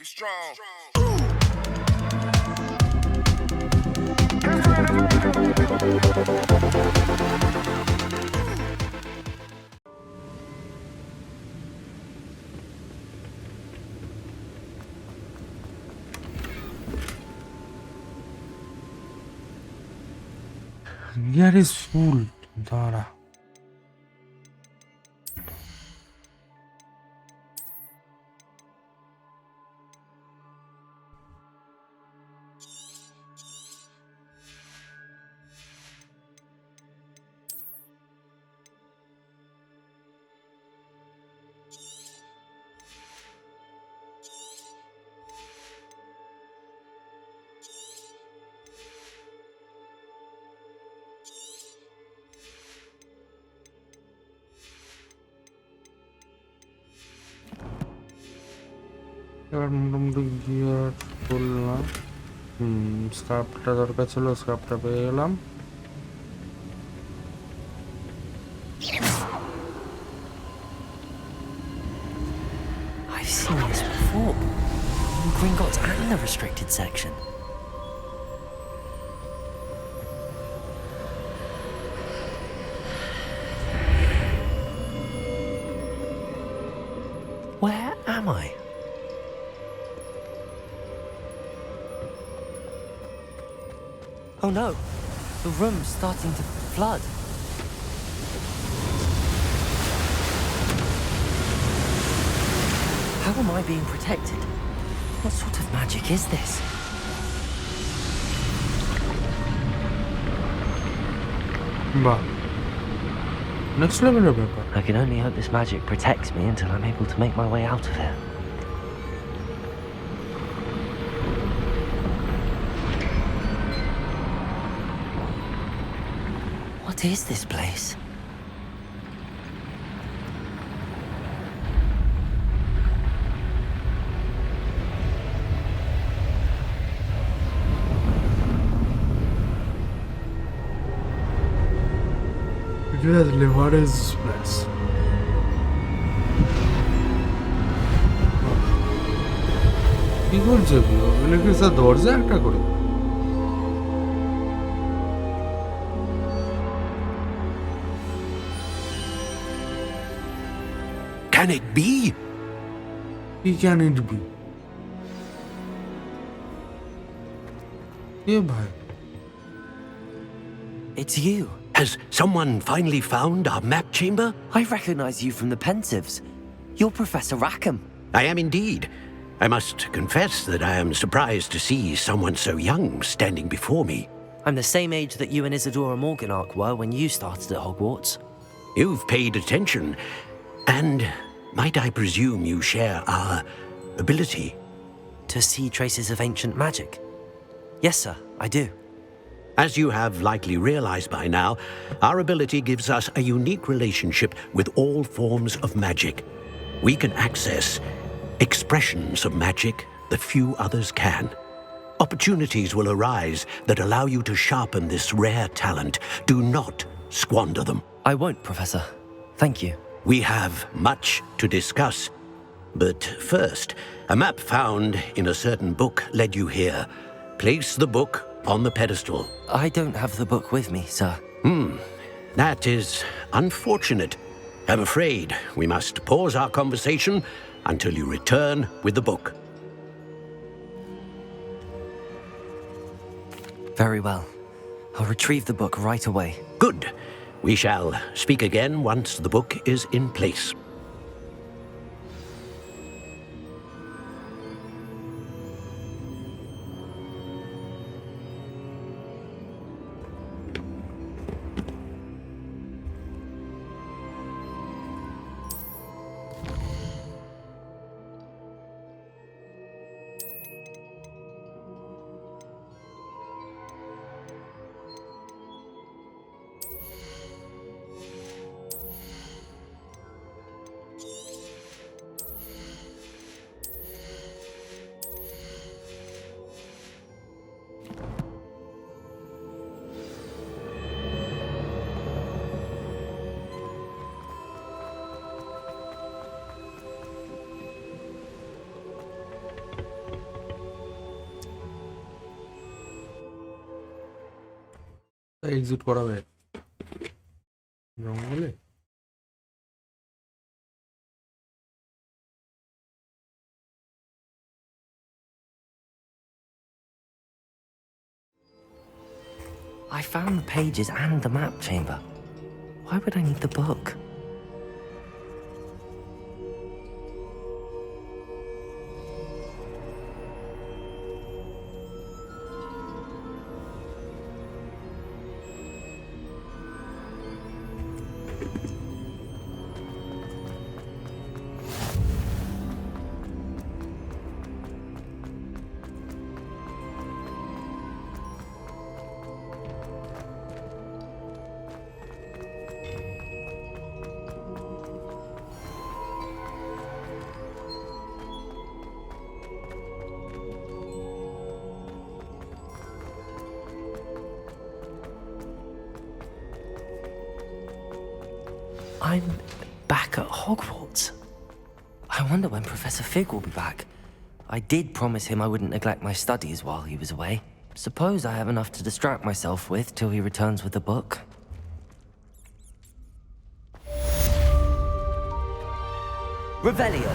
Get strong. Here is full. দাঁড়া এবার মোটামুটি গিয়ার করলাম স্ক্রাপটা দরকার ছিল স্ক্রাপটা পেয়ে গেলাম I've seen this before. In Gringotts and the restricted section. Where am I? Oh no, the room's starting to flood. How am I being protected? What sort of magic is this? বাহ next লেভেলের ব্যাপার I can only hope this magic protects me until I'm able to make my way out of here. What is this place? Seriously, what is this place? কি করছে এগুলো কি sir দরজা একটা করে Can it be? কি can it B A ভাই It's you. Has someone finally found our map chamber? I recognize you from the Pensieves. You're Professor Rackham. I am indeed. I must confess that I am surprised to see someone so young standing before me. I'm the same age that you and Isadora Morganach were when you started at Hogwarts. You've paid attention, and might I presume you share our ability? To see traces of ancient magic? Yes, sir, I do. As you have likely realized by now, our ability gives us a unique relationship with all forms of magic. We can access expressions of magic that few others can. Opportunities will arise that allow you to sharpen this rare talent. Do not squander them. I won't, Professor. Thank you. We have much to discuss. But first, a map found in a certain book led you here. Place the book on the pedestal. I don't have the book with me, sir. That is unfortunate. I'm afraid we must pause our conversation until you return with the book. Very well. I'll retrieve the book right away. Good. We shall speak again once the book is in place. Exit করাবে জঙ্গলে। I found the pages and the map chamber. Why would I need the book? I'm back at Hogwarts. I wonder when Professor Fig will be back. I did promise him I wouldn't neglect my studies while he was away. Suppose I have enough to distract myself with till he returns with the book. Revelio.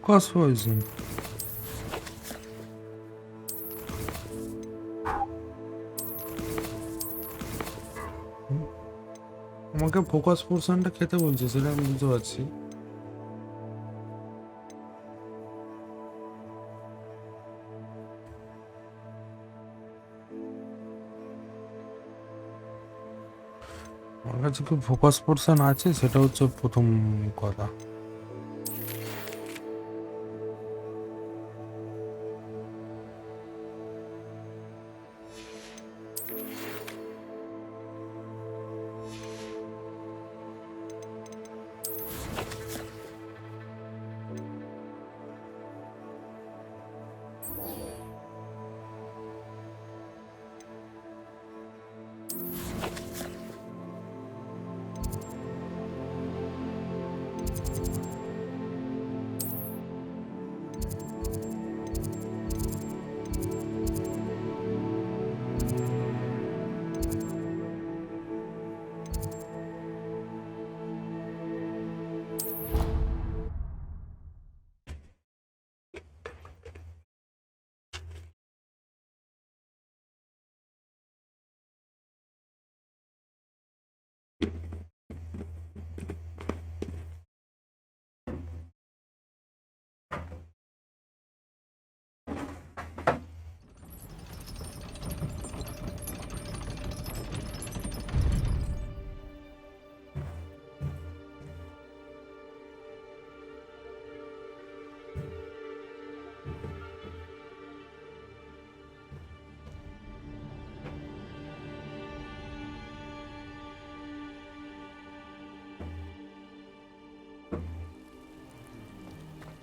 Focus poison. আমাকে focus পোর্শনটা খেতে বলছে, সেটা আমি বুঝতে পারছি। আমার কাছে কি ফোকাস পোর্শন আছে, সেটা হচ্ছে প্রথম কথা।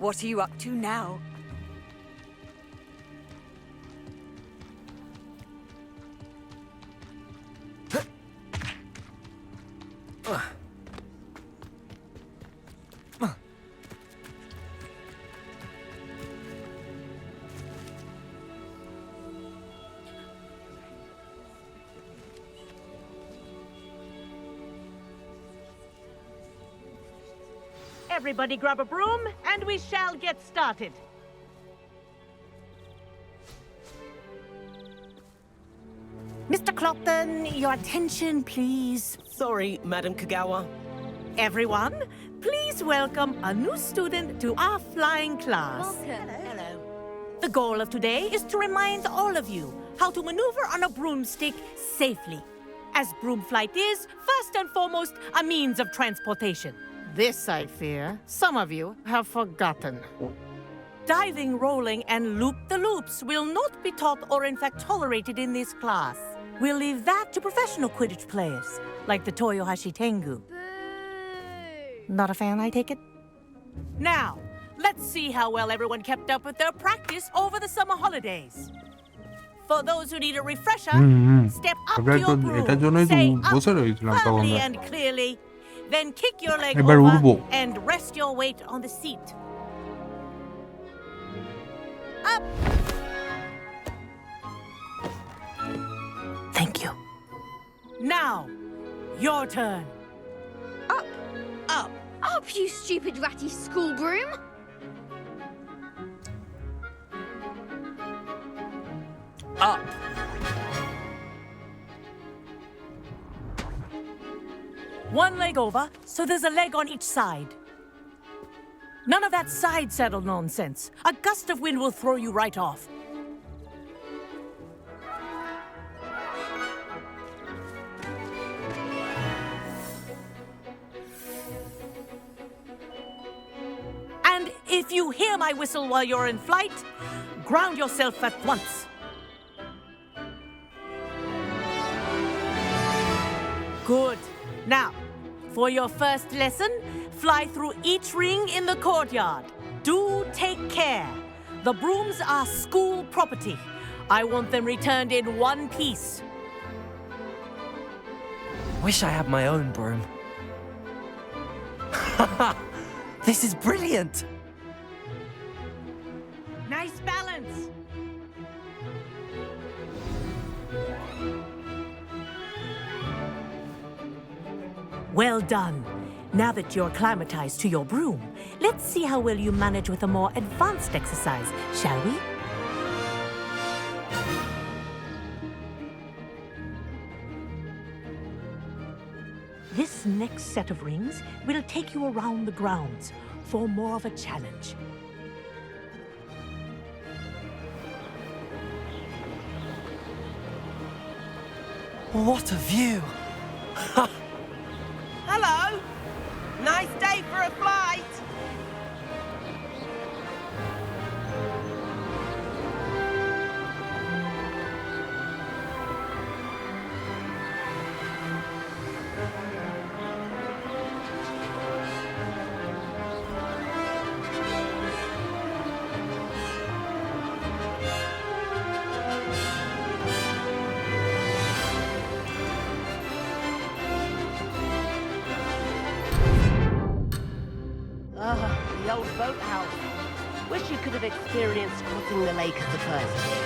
What are you up to now? Everybody grab a broom, and we shall get started. Mr. Clopton, your attention, please. Sorry, Madam Kagawa. Everyone, please welcome a new student to our flying class. Hello. The goal of today is to remind all of you how to maneuver on a broomstick safely, as broom flight is, first and foremost, a means of transportation. This, I fear, some of you have forgotten. Diving, rolling, and loop-the-loops will not be taught or in fact tolerated in this class. We'll leave that to professional Quidditch players, like the Toyohashi Tengu. Not a fan, I take it? Now, let's see how well everyone kept up with their practice over the summer holidays. For those who need a refresher, step up to your broom, say up firmly and clearly, then kick your leg over and rest your weight on the seat. Up! Thank you. Now, your turn. Up! Up! Up, you stupid ratty school broom! Up! One leg over, so there's a leg on each side. None of that side saddle nonsense. A gust of wind will throw you right off. And if you hear my whistle while you're in flight, ground yourself at once. Good. Now, for your first lesson, fly through each ring in the courtyard. Do take care. The brooms are school property. I want them returned in one piece. Wish I had my own broom. This is brilliant! Nice balance. Well done. Now that you're acclimatized to your broom, let's see how well you manage with a more advanced exercise, shall we? This next set of rings will take you around the grounds for more of a challenge. What a view! Hello! Nice day for a flight! The old boathouse. Wish you could have experienced crossing the lake as the first year.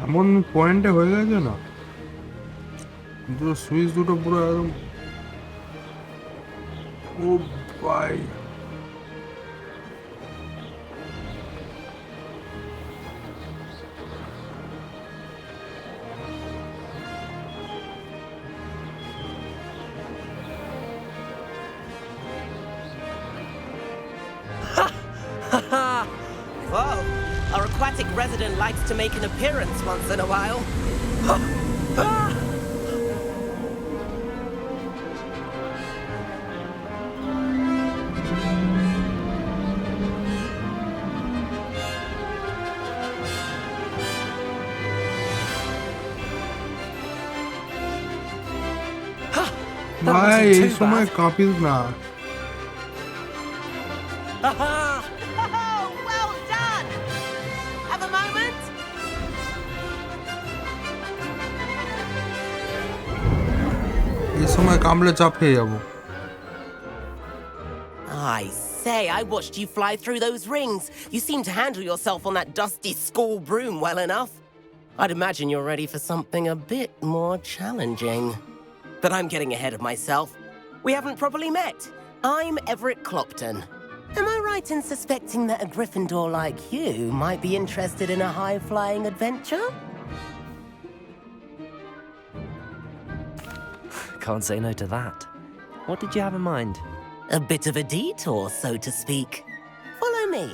এমন পয়েন্টে হয়ে গেছে না, দুটো switch দুটো পুরো একদম। ও ভাই, Whoa! Our aquatic resident likes to make an appearance once in a while. ভাই এই সময় কাঁপিস না। Oh, well done! Have a moment? এই সময় কামড়ে চাপিয়ে যাবো। I say, I watched you fly through those rings. You seem to handle yourself on that dusty school broom well enough. I'd imagine you're ready for something a bit more challenging. But I'm getting ahead of myself. We haven't properly met. I'm Everett Clopton. Am I right in suspecting that a Gryffindor like you might be interested in a high-flying adventure? Can't say no to that. What did you have in mind? A bit of a detour, so to speak. Follow me.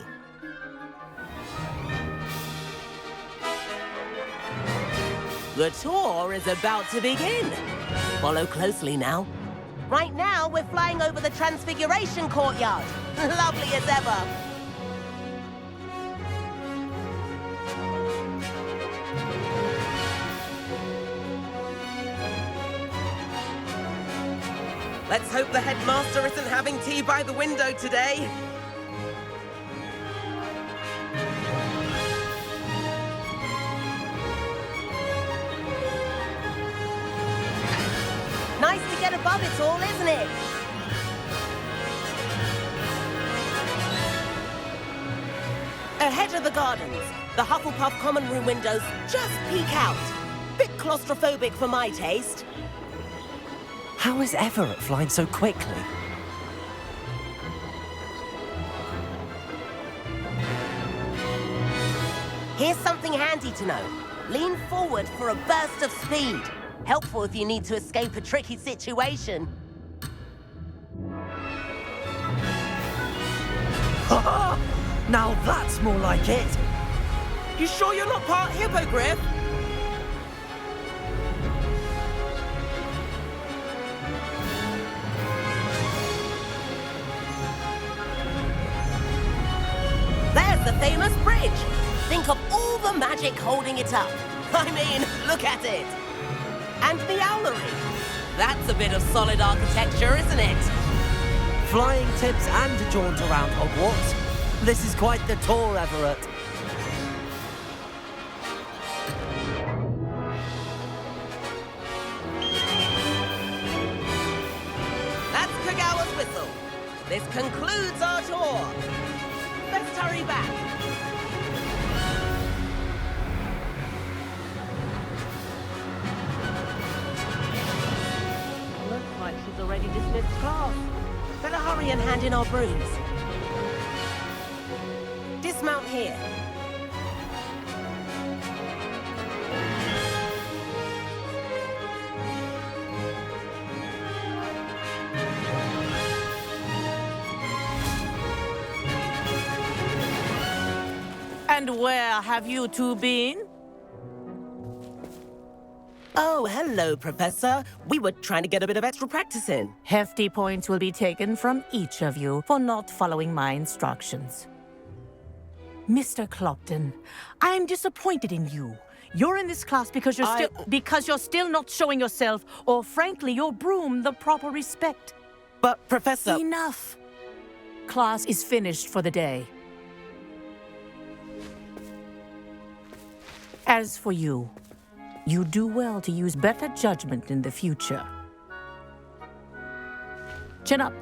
The tour is about to begin. Follow closely now. Right now, we're flying over the Transfiguration Courtyard. Lovely as ever. Let's hope the headmaster isn't having tea by the window today. Nice to get above it all, isn't it? Ahead of the gardens, the Hufflepuff common room windows just peek out. Bit claustrophobic for my taste. How is Everett flying so quickly? Here's something handy to know. Lean forward for a burst of speed. Helpful if you need to escape a tricky situation. Now that's more like it. You sure you're not part hippogriff? There's the famous bridge. Think of all the magic holding it up. I mean, look at it. And the owlery. That's a bit of solid architecture, isn't it? Flying tips and a jaunt around Hogwarts. This is quite the tour, Everett. That's Kagawa's whistle. This concludes our tour. Let's hurry back. Looks like she's already dismissed class. Better hurry and hand in our brooms. Dismount here. And where have you two been? Oh, hello, Professor. We were trying to get a bit of extra practice in. Hefty points will be taken from each of you for not following my instructions. Mr. Clopton, I am disappointed in you. You're in this class because you're still not showing yourself, or frankly, your broom the proper respect. But, Professor... Enough. Class is finished for the day. As for you, you do well to use better judgment in the future. Chin up.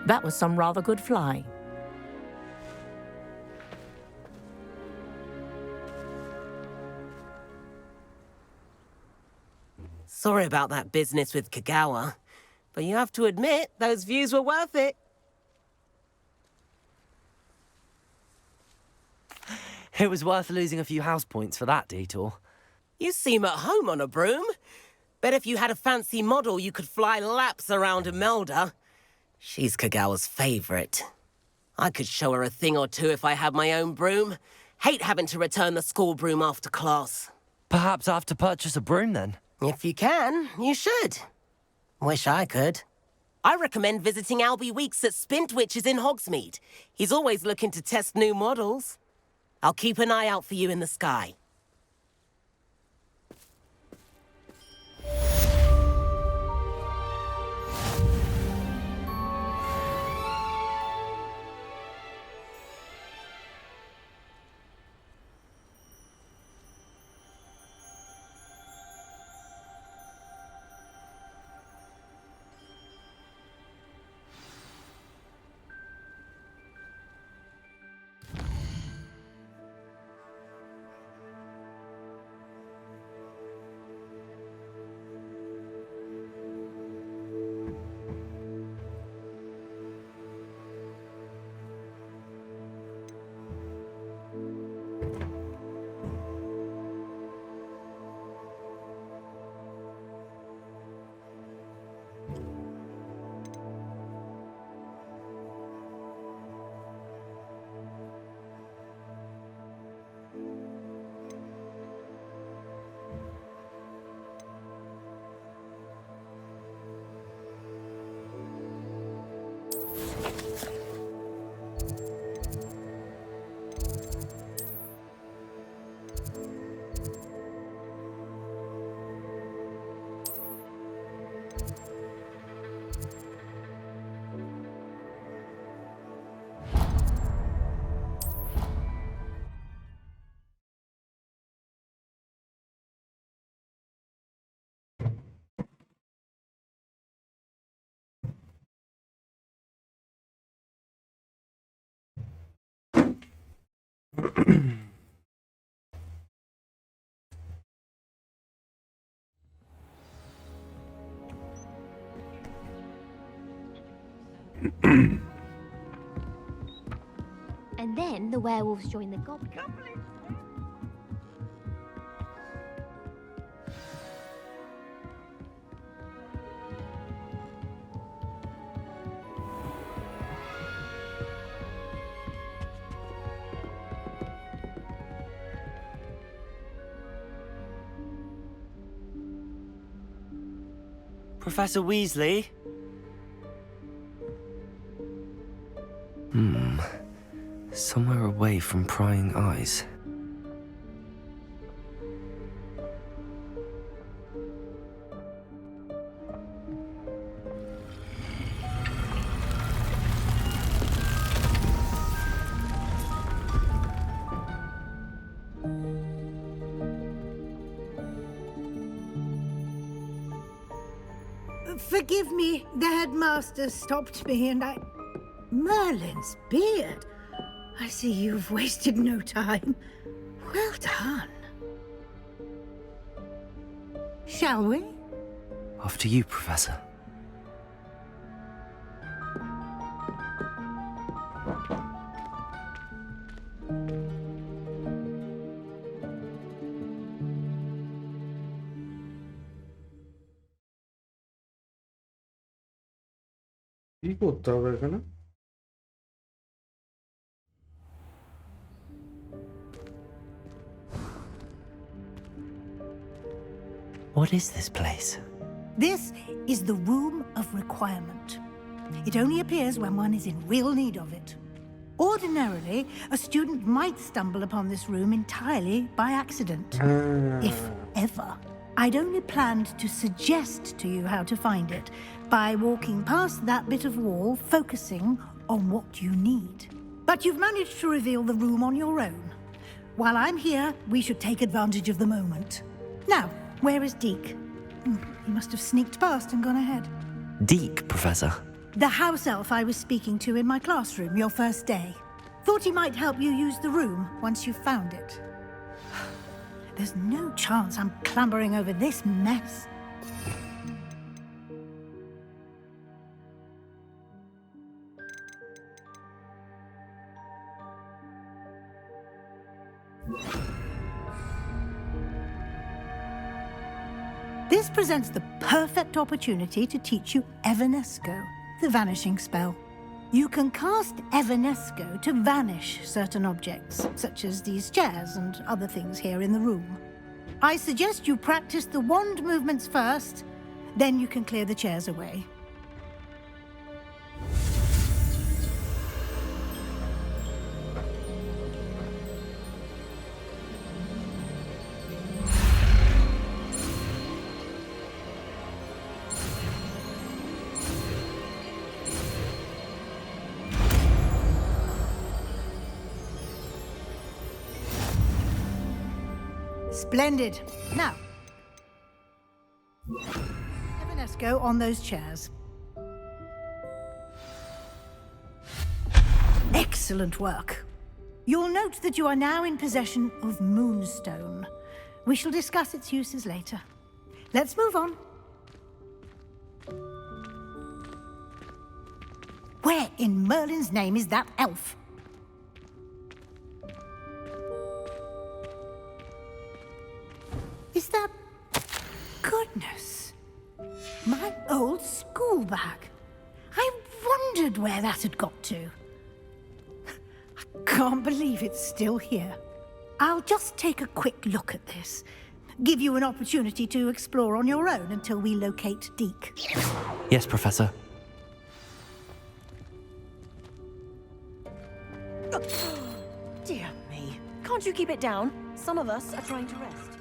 That was some rather good flying. Sorry about that business with Kagawa, but you have to admit, those views were worth it. It was worth losing a few house points for that detour. You seem at home on a broom. Bet if you had a fancy model, you could fly laps around Imelda. She's Kagawa's favorite. I could show her a thing or two if I had my own broom. Hate having to return the school broom after class. Perhaps I have to purchase a broom then. If you can, you should. Wish I could. I recommend visiting Albie Weeks at Spintwitches in Hogsmeade. He's always looking to test new models. I'll keep an eye out for you in the sky. And then the werewolves join the goblins. Professor Weasley? Somewhere away from prying eyes. Forgive me, the headmaster stopped me and I... Merlin's beard. I see you've wasted no time. Well done. Shall we? After you, Professor. কি করতে হবে এখানে? What is this place? This is the Room of Requirement. It only appears when one is in real need of it. Ordinarily, a student might stumble upon this room entirely by accident, if ever. I'd only planned to suggest to you how to find it by walking past that bit of wall, focusing on what you need. But you've managed to reveal the room on your own. While I'm here, we should take advantage of the moment. Now, where is Deke? He must have sneaked past and gone ahead. Deke, Professor. The house elf I was speaking to in my classroom your first day. Thought he might help you use the room once you found it. There's no chance I'm clambering over this mess. This presents the perfect opportunity to teach you Evanesco, the vanishing spell. You can cast Evanesco to vanish certain objects, such as these chairs and other things here in the room. I suggest you practice the wand movements first, then you can clear the chairs away. Splendid. Now, Evanesco on those chairs. Excellent work. You'll note that you are now in possession of Moonstone. We shall discuss its uses later. Let's move on. Where in Merlin's name is that elf? Is that... Goodness. My old school bag. I wondered where that had got to. I can't believe it's still here. I'll just take a quick look at this. Give you an opportunity to explore on your own until we locate Deke. Yes, Professor. Dear me. Can't you keep it down? Some of us are trying to rest.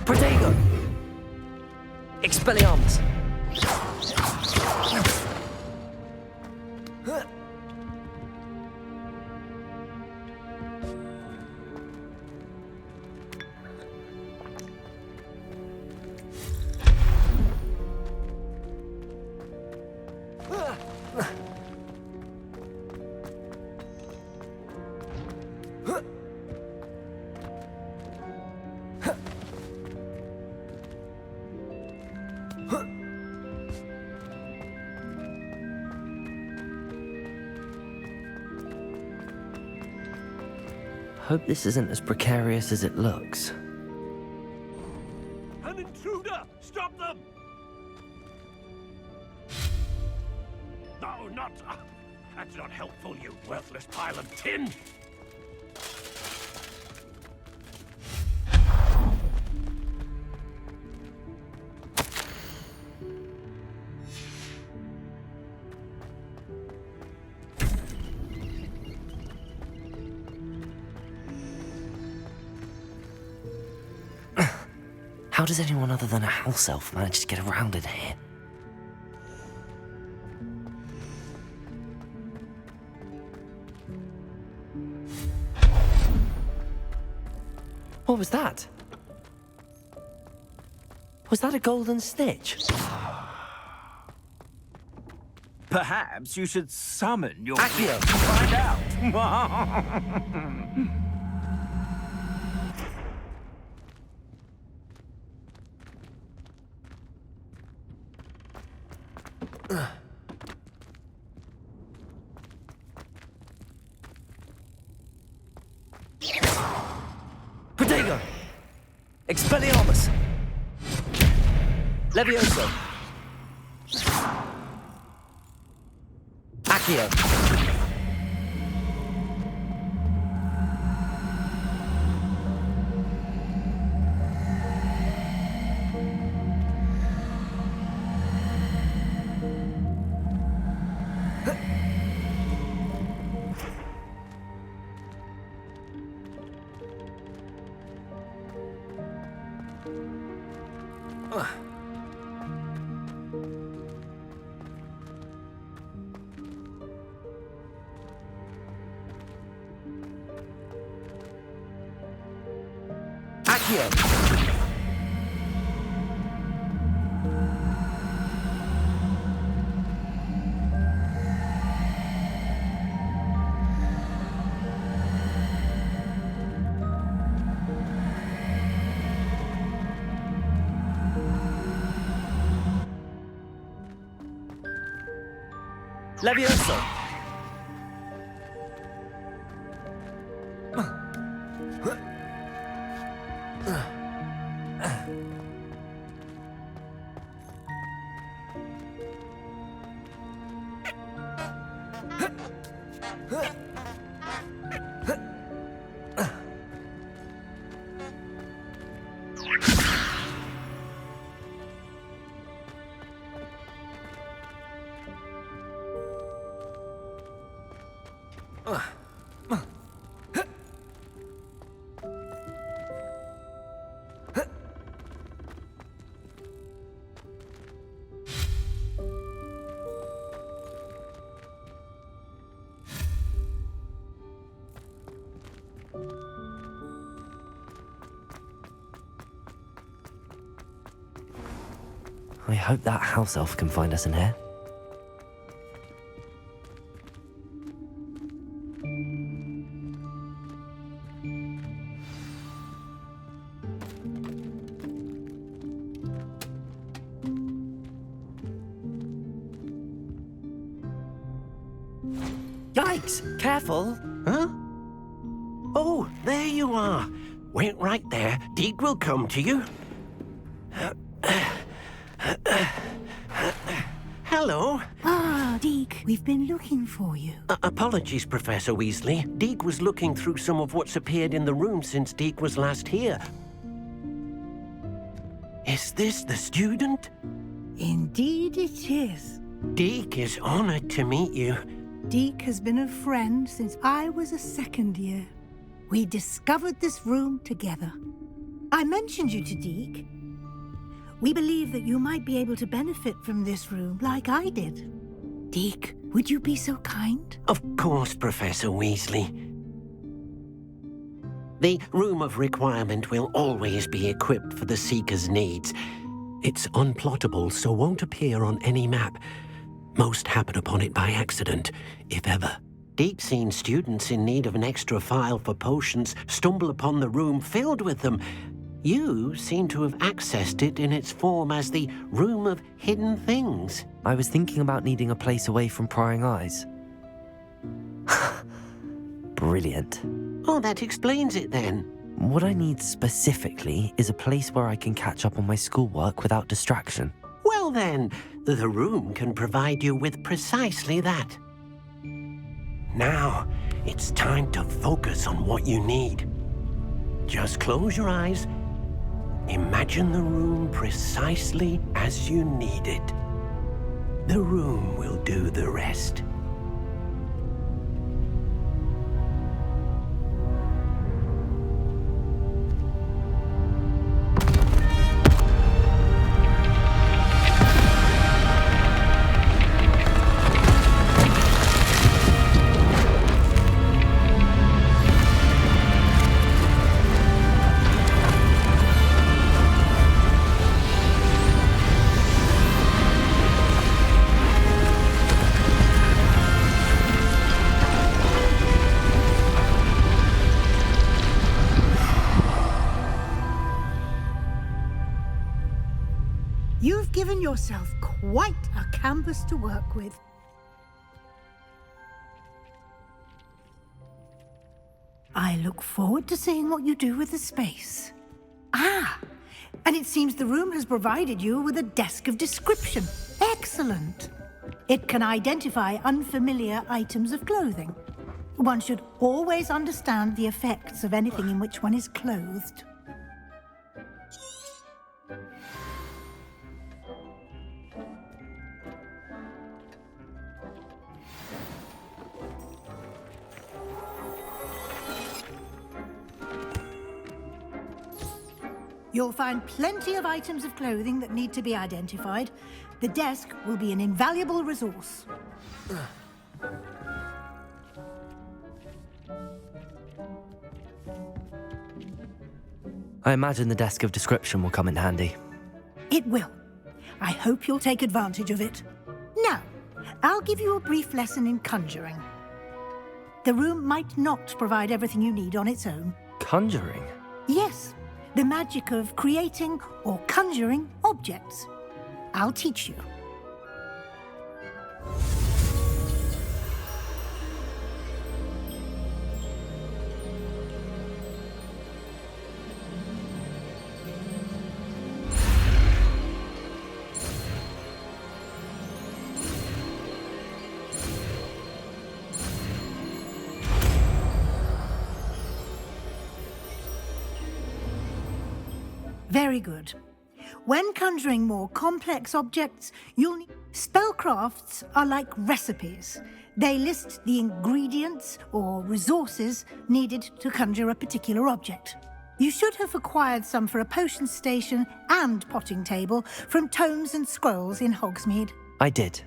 Protego! Expelliarmus! Hope this isn't as precarious as it looks. An intruder! Stop them! No, not... that's not helpful, you worthless pile of tin! How does anyone other than a house elf manage to get around in here? What was that? Was that a golden snitch? Perhaps you should summon your... Accio! to find out! Protego! Expelliarmus! Levioso! Accio! Accio! Levioso! I hope that house elf can find us in here. Yikes! Careful! Huh? Oh, there you are. Wait right there. Deek will come to you. Hello. Ah, Deke, we've been looking for you. Apologies, Professor Weasley. Deek was looking through some of what's appeared in the room since Deek was last here. Is this the student? Indeed it is. Deek is honored to meet you. Deke has been a friend since I was a second year. We discovered this room together. I mentioned you to Deke. We believe that you might be able to benefit from this room like I did. Deke, would you be so kind? Of course, Professor Weasley. The Room of Requirement will always be equipped for the Seeker's needs. It's unplottable, so won't appear on any map. Most happen upon it by accident, if ever. Deke's seen students in need of an extra file for potions stumble upon the room filled with them. You seem to have accessed it in its form as the Room of Hidden Things. I was thinking about needing a place away from prying eyes. Brilliant. Oh, that explains it then. What I need specifically is a place where I can catch up on my schoolwork without distraction. Well then, the room can provide you with precisely that. Now, it's time to focus on what you need. Just close your eyes. Imagine the room precisely as you need it. The room will do the rest. You've given yourself quite a canvas to work with. I look forward to seeing what you do with the space. Ah, and it seems the room has provided you with a desk of description. Excellent. It can identify unfamiliar items of clothing. One should always understand the effects of anything in which one is clothed. You'll find plenty of items of clothing that need to be identified. The desk will be an invaluable resource. I imagine the desk of description will come in handy. It will. I hope you'll take advantage of it. Now, I'll give you a brief lesson in conjuring. The room might not provide everything you need on its own. Conjuring? Yes. The magic of creating or conjuring objects. I'll teach you. Very good. When conjuring more complex objects, you'll need... Spellcrafts are like recipes. They list the ingredients or resources needed to conjure a particular object. You should have acquired some for a potion station and potting table from tomes and scrolls in Hogsmeade. I did.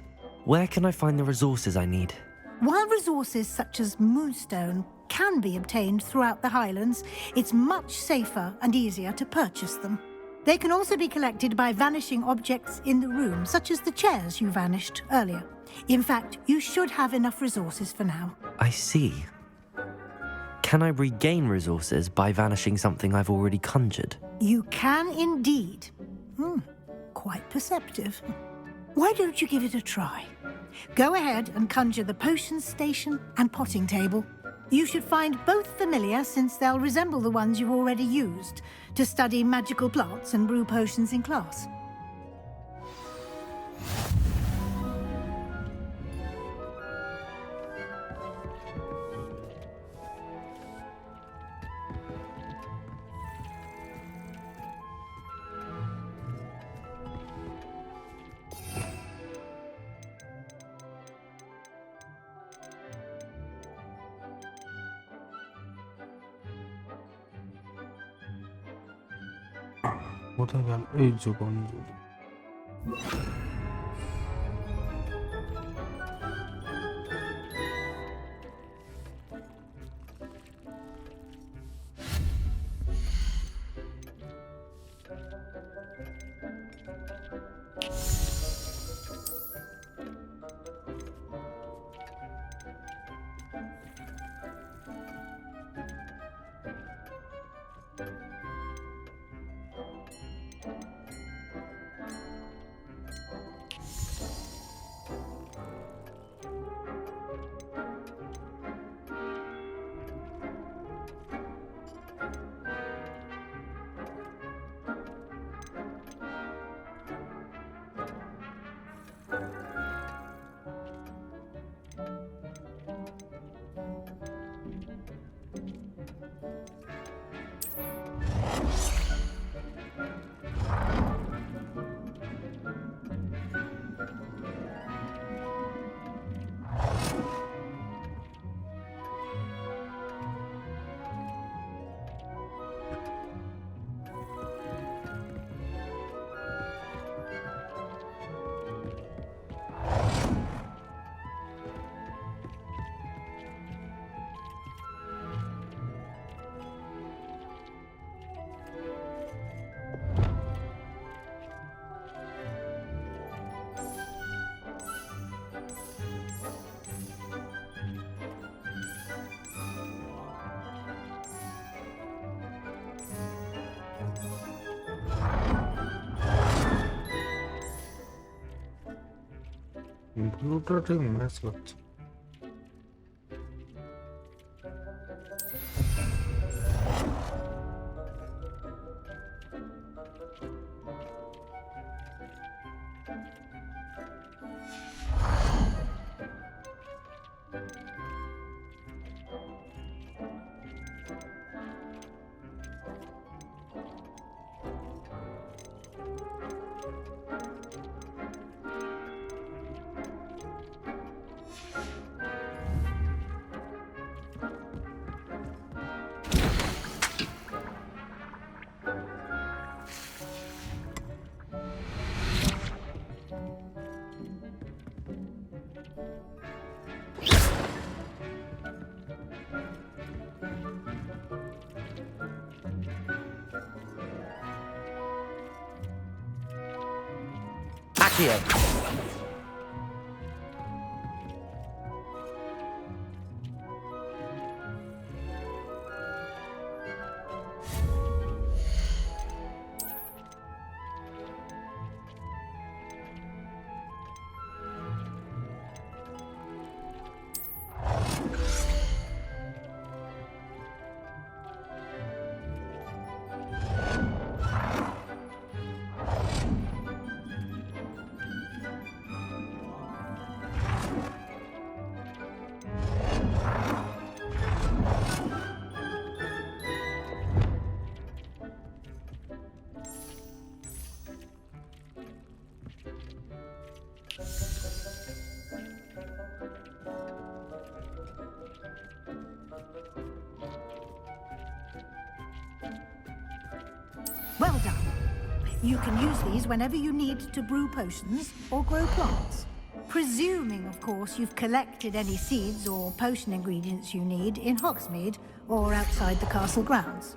Where can I find the resources I need? While resources such as moonstone can be obtained throughout the Highlands, it's much safer and easier to purchase them. They can also be collected by vanishing objects in the room, such as the chairs you vanished earlier. In fact, you should have enough resources for now. I see. Can I regain resources by vanishing something I've already conjured? You can indeed. Quite perceptive. Why don't you give it a try? Go ahead and conjure the potion station and potting table. You should find both familiar, since they'll resemble the ones you've already used to study magical plants and brew potions in class. কোথায় গেল এই জীবন? ব্লুটা ঠিক match করছে। Accio. Well done. You can use these whenever you need to brew potions or grow plants. Presuming, of course, you've collected any seeds or potion ingredients you need in Hogsmeade or outside the castle grounds.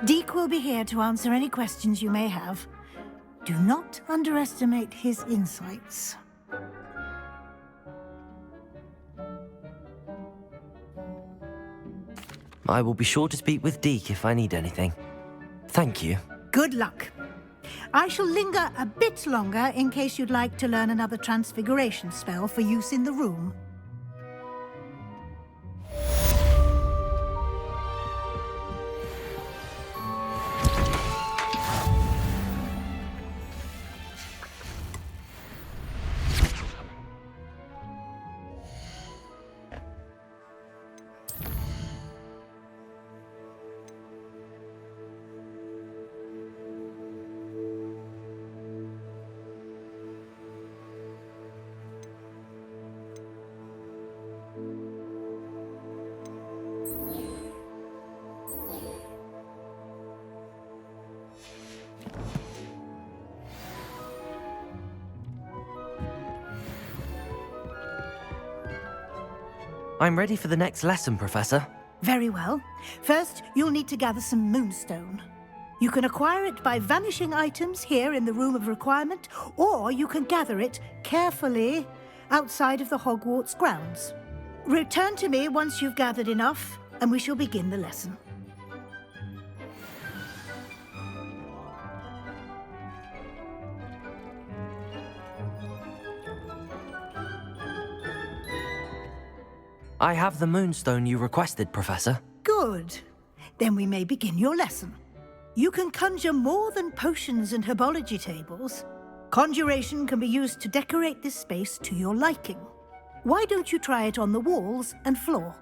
Deke will be here to answer any questions you may have. Do not underestimate his insights. I will be sure to speak with Deke if I need anything. Thank you. Good luck. I shall linger a bit longer in case you'd like to learn another transfiguration spell for use in the room. I'm ready for the next lesson, Professor. Very well. First, you'll need to gather some moonstone. You can acquire it by vanishing items here in the Room of Requirement, or you can gather it carefully outside of the Hogwarts grounds. Return to me once you've gathered enough, and we shall begin the lesson. I have the moonstone you requested, Professor. Good. Then we may begin your lesson. You can conjure more than potions and herbology tables. Conjuration can be used to decorate this space to your liking. Why don't you try it on the walls and floor?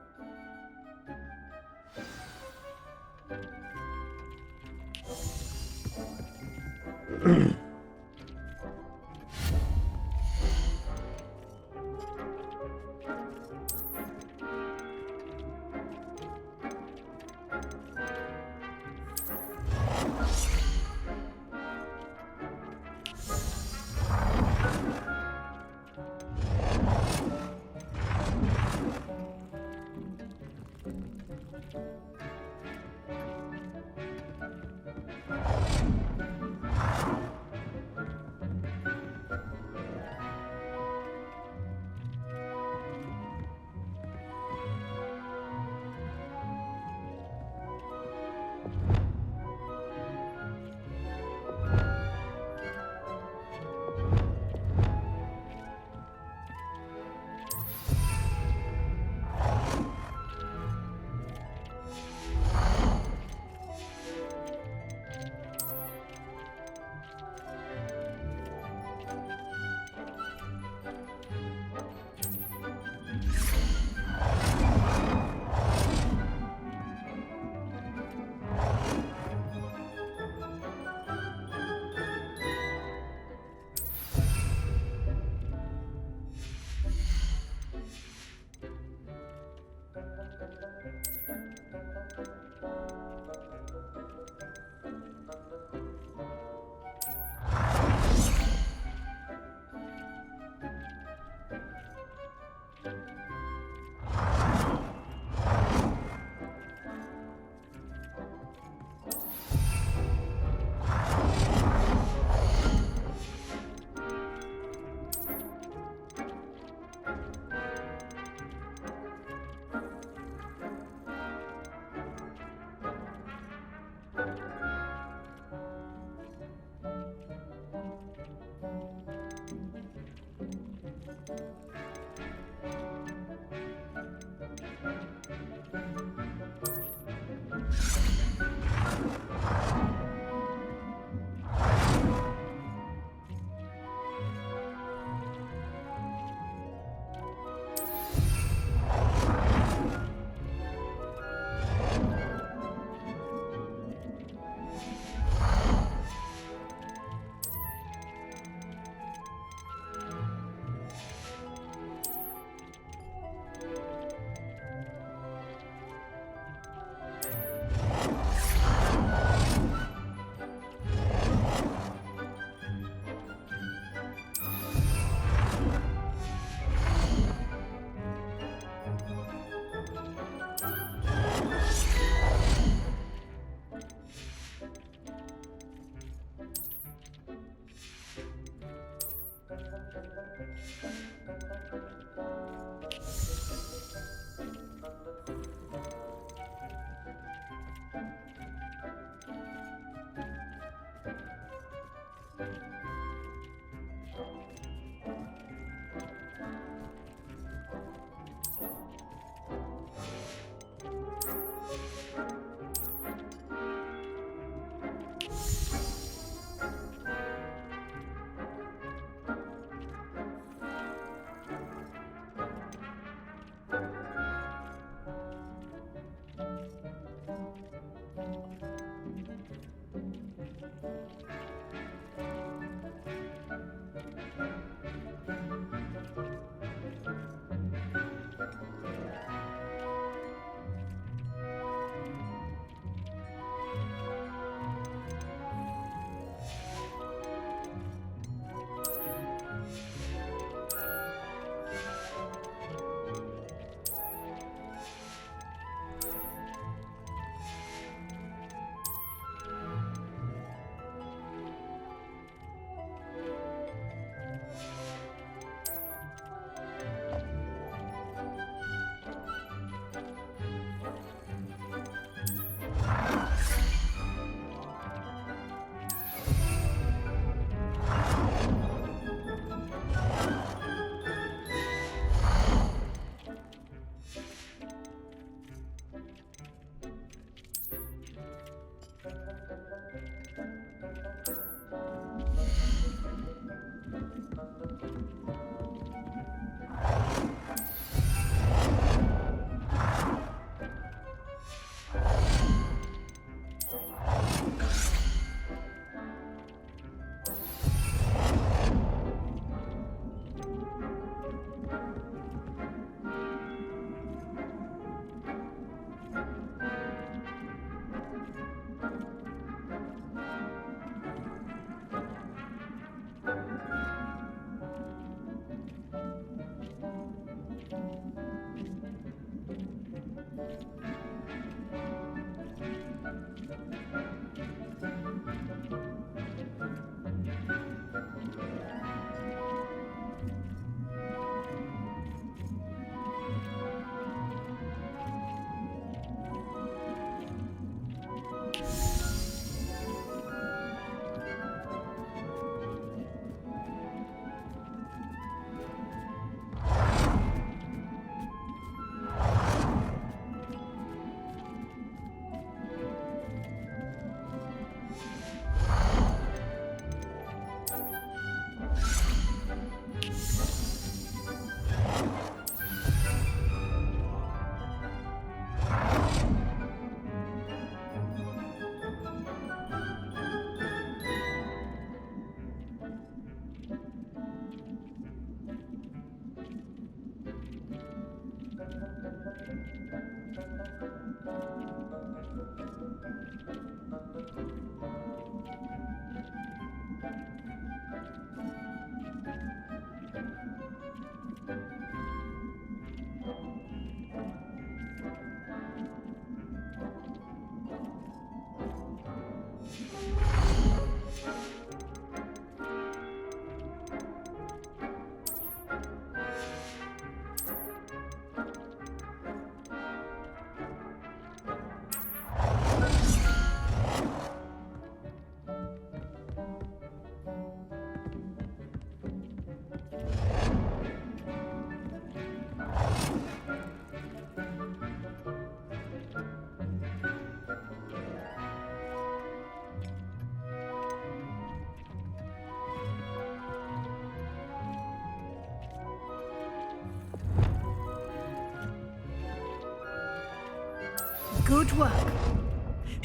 Good work.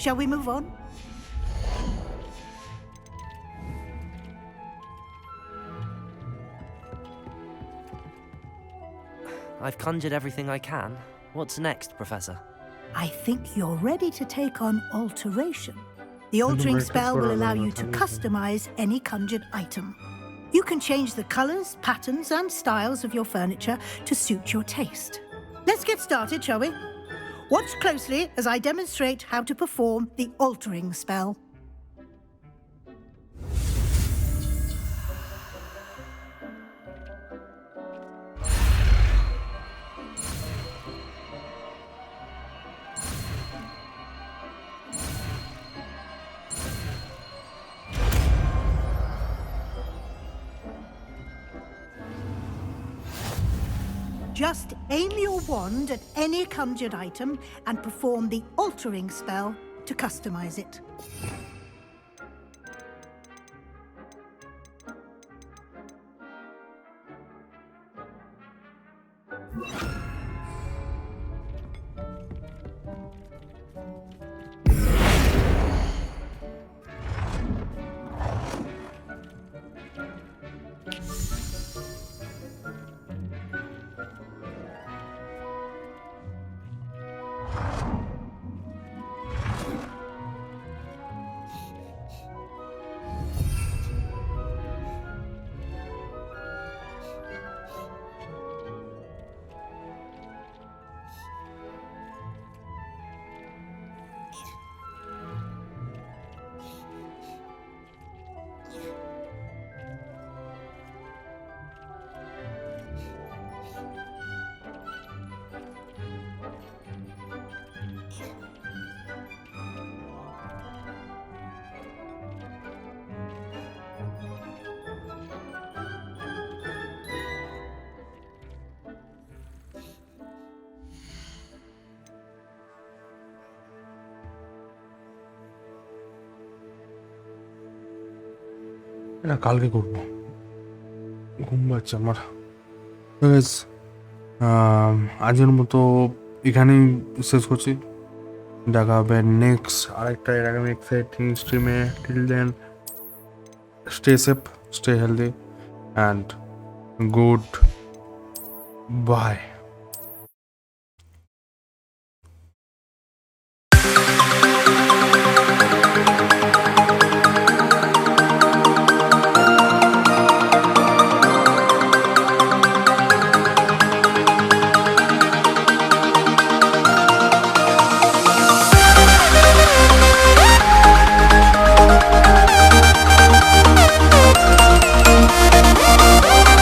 Shall we move on? I've conjured everything I can. What's next, Professor? I think you're ready to take on alteration. The altering spell will allow you to customize any conjured item. You can change the colors, patterns, and styles of your furniture to suit your taste. Let's get started, shall we? Watch closely as I demonstrate how to perform the altering spell. Just aim your wand at any conjured item and perform the altering spell to customize it. এটা কালকে করবো, ঘুম পাচ্ছে আমার। Guys, আজকের মতো এখানেই শেষ করছি। দেখা হবে নেক্সট আরেকটা এর আগামী এক্সাইটিং স্ট্রিমে। Till then stay safe, stay healthy and good bye.